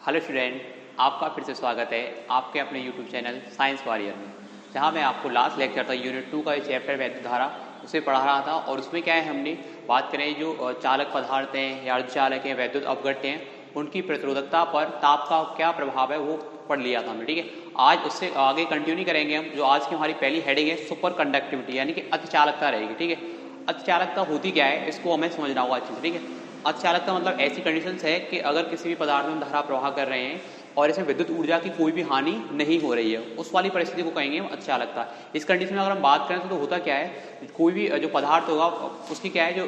Hello student, आपका फिर से स्वागत है आपके अपने यूट्यूब चैनल साइंस वॉरियर में, जहां मैं आपको लास्ट लेक्चर था यूनिट 2 का ये चैप्टर वैद्युत धारा उसे पढ़ा रहा था। और उसमें क्या है, हमने बात करें जो चालक पदार्थ हैं या अर्धचालक हैं, वैद्युत अपघट्य हैं, उनकी प्रतिरोधकता पर ताप का क्या प्रभाव है वो पढ़ लिया था हमने। ठीक है, आज उससे आगे कंटिन्यू करेंगे हम। जो आज की हमारी पहली हेडिंग है सुपर कंडक्टिविटी यानी कि अतिचालकता रहेगी। ठीक है, अतिचालकता होती क्या है इसको हमें समझना होगा अच्छे से। ठीक है, अतिचालकता मतलब ऐसी कंडीशंस है कि अगर किसी भी पदार्थ में धारा प्रवाह कर रहे हैं और इसमें विद्युत ऊर्जा की कोई भी हानि नहीं हो रही है, उस वाली परिस्थिति को कहेंगे हम अतिचालकता। इस कंडीशन में अगर हम बात करें तो होता क्या है, कोई भी जो पदार्थ होगा उसकी क्या है, जो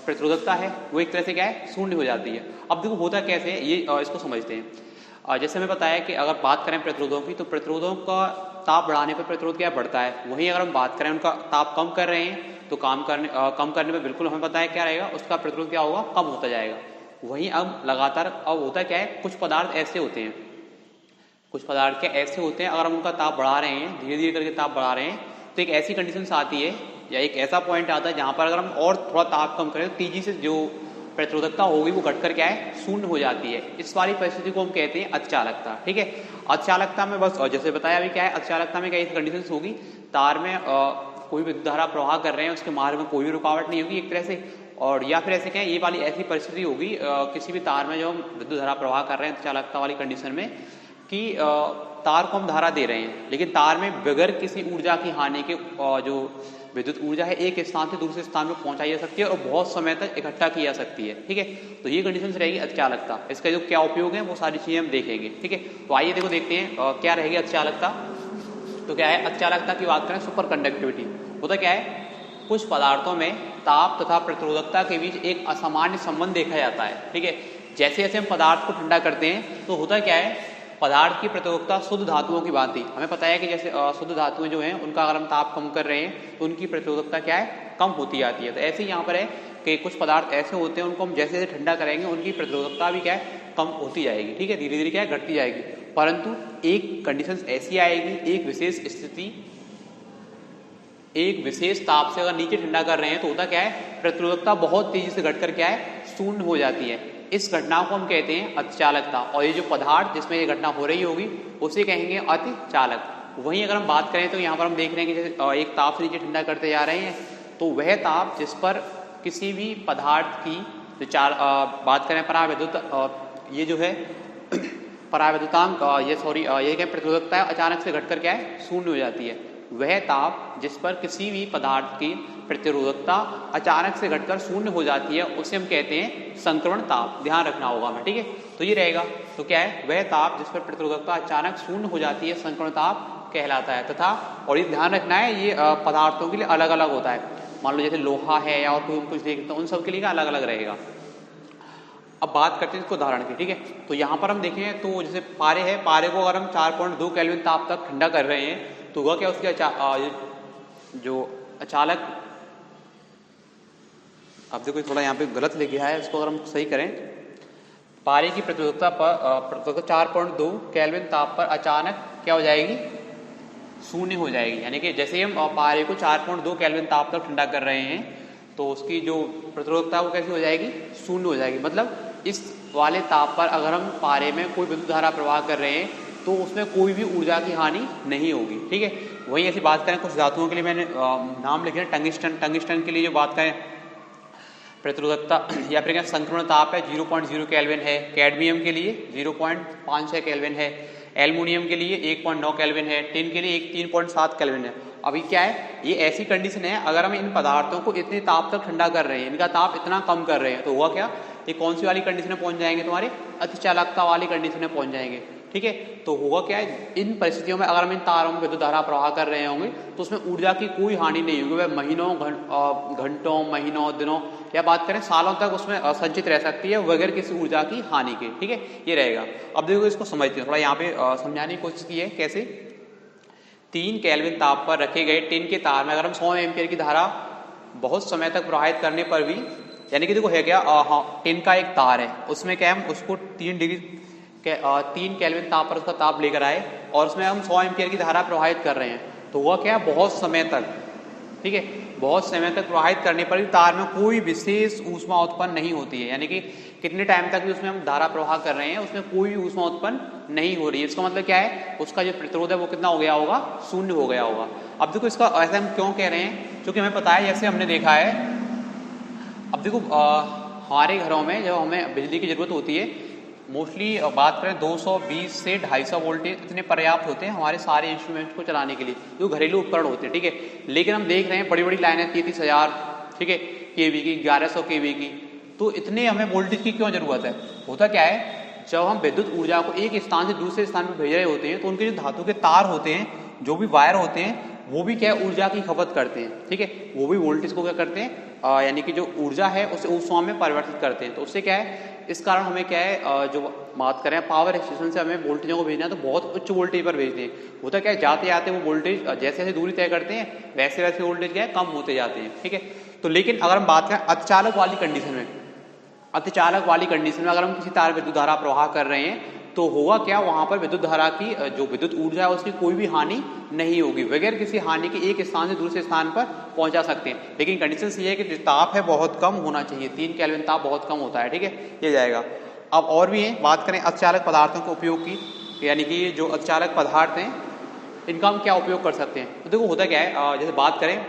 प्रतिरोधकता है वो एक तरह से क्या है, शून्य हो जाती है। अब देखो होता कैसे है ये इसको समझते हैं। जैसे हमें बताया कि अगर बात करें प्रतिरोधों की, तो प्रतिरोधों का ताप बढ़ाने पर प्रतिरोध क्या बढ़ता है। वहीं अगर हम बात करें उनका ताप कम कर रहे हैं तो कम करने में बिल्कुल हमें पता है क्या रहेगा, उसका प्रतिरोध क्या होगा, कम होता जाएगा। वहीं अब लगातार अब होता क्या है, कुछ पदार्थ ऐसे होते हैं, अगर हम उनका ताप बढ़ा रहे हैं, धीरे धीरे करके ताप बढ़ा रहे हैं, तो एक ऐसी कंडीशन आती है या एक ऐसा पॉइंट आता है जहां पर अगर हम और थोड़ा ताप कम करें तो तेजी से जो प्रतिरोधकता होगी वो घटकर क्या है, शून्य हो जाती है। इस वाली परिस्थिति को हम कहते हैं अतिचालकता। ठीक है, अतिचालकता में बस जैसे बताया अभी क्या है, अतिचालकता में क्या ऐसी कंडीशन होगी, तार में कोई विद्युत धारा प्रवाह कर रहे हैं, उसके मार्ग में कोई भी रुकावट नहीं होगी एक तरह से। और या फिर ऐसे क्या है, ये वाली ऐसी परिस्थिति होगी किसी भी तार में जो हम विद्युत धारा प्रवाह कर रहे हैं अतिचालकता वाली कंडीशन में, कि तार को हम धारा दे रहे हैं लेकिन तार में बगैर किसी ऊर्जा की हानि के जो विद्युत ऊर्जा है एक स्थान से दूसरे स्थान में पहुंचाई जा सकती है और बहुत समय तक इकट्ठा की जा सकती है। ठीक है, तो ये कंडीशन रहेगी अतिचालकता। इसका जो क्या उपयोग है वो सारी चीजें हम देखेंगे। ठीक है, तो आइए देखो देखते हैं क्या रहेगी अतिचालकता। तो क्या है, अतिचालकता की बात करें सुपर कंडक्टिविटी, होता क्या है, कुछ पदार्थों में ताप तथा प्रतिरोधकता के बीच एक असामान्य संबंध देखा जाता है। ठीक है, जैसे जैसे हम पदार्थ को ठंडा करते हैं तो होता क्या है, पदार्थ की प्रतिरोधकता शुद्ध धातुओं की भांति हमें पता है कि जैसे शुद्ध धातुएं जो हैं उनका अगर हम ताप कम कर रहे हैं तो उनकी प्रतिरोधकता क्या है, कम होती जाती है। तो ऐसे ही यहाँ पर है कि कुछ पदार्थ ऐसे होते हैं उनको हम जैसे जैसे ठंडा करेंगे उनकी प्रतिरोधकता भी क्या है, कम होती जाएगी। ठीक है, धीरे धीरे क्या है, घटती जाएगी। परंतु एक कंडीशन ऐसी आएगी, एक विशेष स्थिति, एक विशेष ताप से अगर नीचे ठंडा कर रहे हैं तो होता क्या है, प्रतिरोधकता बहुत तेजी से घटकर क्या है, शून्य हो जाती है। इस घटना को हम कहते हैं अतिचालकता। और ये जो पदार्थ जिसमें ये घटना हो रही होगी उसे कहेंगे अतिचालक। वहीं अगर हम बात करें तो यहाँ पर हम देख रहे हैं कि जैसे एक ताप से नीचे ठंडा करते जा रहे हैं, तो वह ताप जिस पर किसी भी पदार्थ की जो बात करें परावैद्युत ये जो है परावैद्युतांक ये क्या प्रतिरोधकता है, अचानक से घटकर क्या है, शून्य हो जाती है। वह ताप जिस पर किसी भी पदार्थ की प्रतिरोधकता अचानक से घटकर शून्य हो जाती है उसे हम कहते हैं संक्रमण ताप। ध्यान रखना होगा हमें। ठीक है, तो ये रहेगा। तो क्या है, वह ताप जिस पर प्रतिरोधकता अचानक शून्य हो जाती है संक्रमण ताप कहलाता है। तथा और ये ध्यान रखना है, ये पदार्थों के लिए अलग अलग होता है। मान लो जैसे लोहा है या और कोई कुछ देखते हैं, उन सब के लिए अलग अलग रहेगा। अब बात करते हैं इसको उदाहरण की। ठीक है, तो यहाँ पर हम देखें तो जैसे पारे है, पारे को अगर हम 4.2 केल्विन ताप तक ठंडा कर रहे हैं तो वह क्या, उसके जो अचालक, अब देखो थोड़ा यहाँ पे गलत लिख गया है, इसको अगर हम सही करें, पारे की प्रतिरोधकता पर 4.2 केल्विन ताप पर अचानक क्या हो जाएगी, शून्य हो जाएगी। यानी कि जैसे हम पारे को 4.2 केल्विन ताप तक ठंडा कर रहे हैं तो उसकी जो प्रतिरोधकता वो कैसी हो जाएगी, शून्य हो जाएगी। मतलब इस वाले ताप पर अगर हम पारे में कोई विद्युत धारा प्रवाह कर रहे हैं तो उसमें कोई भी ऊर्जा की हानि नहीं होगी। ठीक है, वहीं ऐसी बात करें कुछ धातुओं के लिए मैंने नाम लिखे हैं, टंगिस्टन के लिए जो बात करें प्रतिरोधकता या फिर क्या संक्रमण ताप है 0.0 केल्विन है, कैडमियम के लिए 0.56 केल्विन है, एल्युमिनियम के लिए 1.9 केल्विन है, टिन के लिए 3.7 केल्विन है। अभी क्या है, ये ऐसी कंडीशन है अगर हम इन पदार्थों को इतने ताप तक ठंडा कर रहे हैं, इनका ताप इतना कम कर रहे हैं, तो हुआ क्या, ये कौन सी वाली कंडीशन में पहुंच जाएंगे, तुम्हारे अतिचालकता वाली कंडीशन में पहुंच जाएंगे। ठीक है, तो होगा क्या है, इन परिस्थितियों में अगर हम इन तारों में विद्युत धारा प्रवाह कर रहे होंगे तो उसमें ऊर्जा की कोई हानि नहीं होगी। वह महीनों घंटों महीनों दिनों या बात करें सालों तक उसमें संचित रह सकती है बगैर किसी ऊर्जा की हानि के। ठीक है, ये रहेगा। अब देखो इसको समझते हैं, थोड़ा यहाँ पे समझाने की कोशिश की है कैसे। 3 केल्विन ताप पर रखे गए टिन के तार में अगर हम 100 एम्पियर की धारा बहुत समय तक प्रवाहित करने पर भी, यानी कि देखो है क्या, टिन का एक तार है, उसमें क्या हम उसको 3 केल्विन ताप पर उसका ताप लेकर आए और उसमें हम 100 एम्पियर की धारा प्रवाहित कर रहे हैं, तो वह क्या बहुत समय तक ठीक है। बहुत समय तक प्रवाहित करने पर भी तार में कोई विशेष ऊष्मा उत्पन्न नहीं होती है, यानी कि कितने टाइम तक भी उसमें हम धारा प्रवाह कर रहे हैं उसमें कोई भी ऊष्मा उत्पन्न नहीं हो रही है। इसका मतलब क्या है, उसका जो प्रतिरोध है वो कितना हो गया होगा, शून्य हो गया होगा। अब देखो इसका ऐसा हम क्यों कह रहे हैं, क्योंकि हमें पता है, जैसे हमने देखा है, अब देखो हमारे घरों में जब हमें बिजली की जरूरत होती है, मोस्टली बात करें 220 से 250 वोल्टेज इतने पर्याप्त होते हैं हमारे सारे इंस्ट्रूमेंट्स को चलाने के लिए, जो घरेलू उपकरण होते हैं, ठीक है। लेकिन हम देख रहे हैं बड़ी बड़ी लाइनें 33,000, ठीक है, केवी की, 1100 केवी की, तो इतने हमें वोल्टेज की क्यों जरूरत है। होता क्या है, जब हम विद्युत ऊर्जा को एक स्थान से दूसरे स्थान पर भेज रहे होते हैं तो उनके जो धातु के तार होते हैं, जो भी वायर होते हैं, वो भी क्या है, ऊर्जा की खपत करते हैं, ठीक है। वो भी वोल्टेज को क्या करते हैं, यानी कि जो ऊर्जा है उसे ऊष्मा में परिवर्तित करते हैं। तो उससे क्या है, इस कारण हमें क्या है, जो बात करें पावर स्टेशन से हमें वोल्टेजों को भेजना है तो बहुत उच्च वोल्टेज पर भेजते हैं। होता क्या है, जाते जाते वो वोल्टेज जैसे जैसे दूरी तय करते हैं वैसे वैसे वोल्टेज क्या है, कम होते जाते हैं, ठीक है। तो लेकिन अगर हम बात करें अतिचालक वाली कंडीशन में, अतिचालक वाली कंडीशन में अगर हम किसी तार विद्युत धारा प्रवाह कर रहे हैं तो होगा क्या, वहां पर विद्युत धारा की जो विद्युत ऊर्जा है उसकी कोई भी हानि नहीं होगी, बगैर किसी हानि के एक स्थान से दूसरे स्थान पर पहुंचा सकते हैं। लेकिन कंडीशन ये है कि जो ताप है बहुत कम होना चाहिए, 3 केल्विन ताप बहुत कम होता है, ठीक है, ये जाएगा। अब और भी है, बात करें अतिचालक पदार्थों के उपयोग की, यानी कि जो अतिचालक पदार्थ हैं इनका हम क्या उपयोग कर सकते हैं। तो देखो होता क्या है, जैसे बात करें,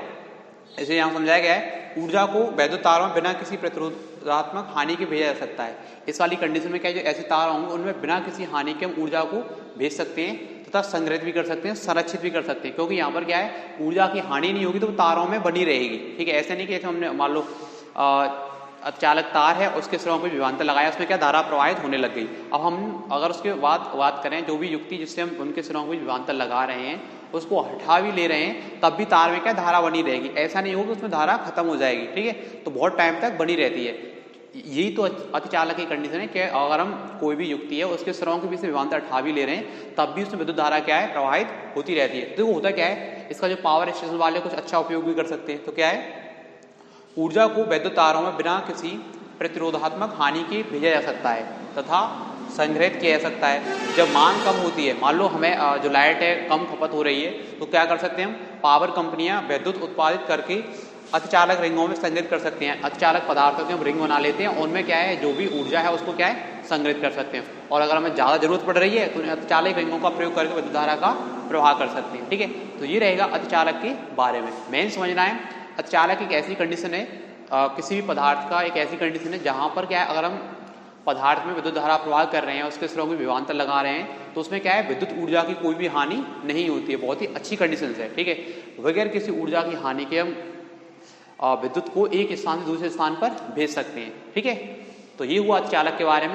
इसे यहाँ समझाया गया है, ऊर्जा को वैद्युत तारों में बिना किसी प्रतिरोधात्मक हानि के भेजा जा सकता है। इस वाली कंडीशन में क्या है, जो ऐसे तार होंगे उनमें बिना किसी हानि के हम ऊर्जा को भेज सकते हैं तथा संग्रहित भी कर सकते हैं, संरक्षित भी कर सकते हैं, क्योंकि यहाँ पर क्या है, ऊर्जा की हानि नहीं होगी तो वो तारों में बनी रहेगी, ठीक है। ऐसे नहीं कि हमने मान लो अतिचालक तार है उसके सिरों पर विभवांतर लगाया, उसमें क्या धारा प्रवाहित होने लग गई। अब हम अगर उसके बाद बात करें, जो भी युक्ति जिससे हम उनके सिरों पर विभवांतर लगा रहे हैं उसको हटा भी ले रहे हैं, तब भी तार में क्या धारा बनी रहेगी, ऐसा नहीं होगा कि उसमें धारा खत्म हो जाएगी, ठीक है। तो बहुत टाइम तक बनी रहती है। यही तो अतिचालक की कंडीशन है कि अगर हम कोई भी युक्ति है उसके सिरों के बीच से विभवांतर हटा भी ले रहे हैं तब भी उसमें विद्युत धारा क्या है, प्रवाहित होती रहती है। तो होता क्या है, इसका जो पावर स्टेशन वाले कुछ अच्छा उपयोग भी कर सकते हैं। तो क्या है, ऊर्जा को वैद्युत तारों में बिना किसी प्रतिरोधात्मक हानि के भेजा जा सकता है तथा संग्रहित किया जा सकता है। जब मांग कम होती है, मान लो हमें जो लाइट है कम खपत हो रही है, तो क्या कर सकते हैं हम, पावर कंपनियां विद्युत उत्पादित करके अतिचालक रिंगों में संग्रहित कर सकते हैं। अतिचालक पदार्थों के हम रिंग बना लेते हैं, उनमें क्या है, जो भी ऊर्जा है उसको क्या है, संग्रहित कर सकते हैं। और अगर हमें ज़्यादा जरूरत पड़ रही है तो अतिचालक रिंगों का प्रयोग करके विद्युत धारा का प्रवाह कर सकते हैं, ठीक है। तो ये रहेगा अतिचालक के बारे में। मेन समझना है, अतिचालक एक ऐसी कंडीशन है, किसी भी पदार्थ का एक ऐसी कंडीशन है जहां पर क्या है, अगर हम पदार्थ में विद्युत धारा प्रवाह कर रहे हैं, उसके सिरों में विभवांतर लगा रहे हैं, तो उसमें क्या है, विद्युत ऊर्जा की कोई भी हानि नहीं होती है। बहुत ही अच्छी कंडीशन है, ठीक है। बगैर किसी ऊर्जा की हानि के हम विद्युत को एक स्थान से दूसरे स्थान पर भेज सकते हैं, ठीक है। तो ये हुआ अतिचालक के बारे में।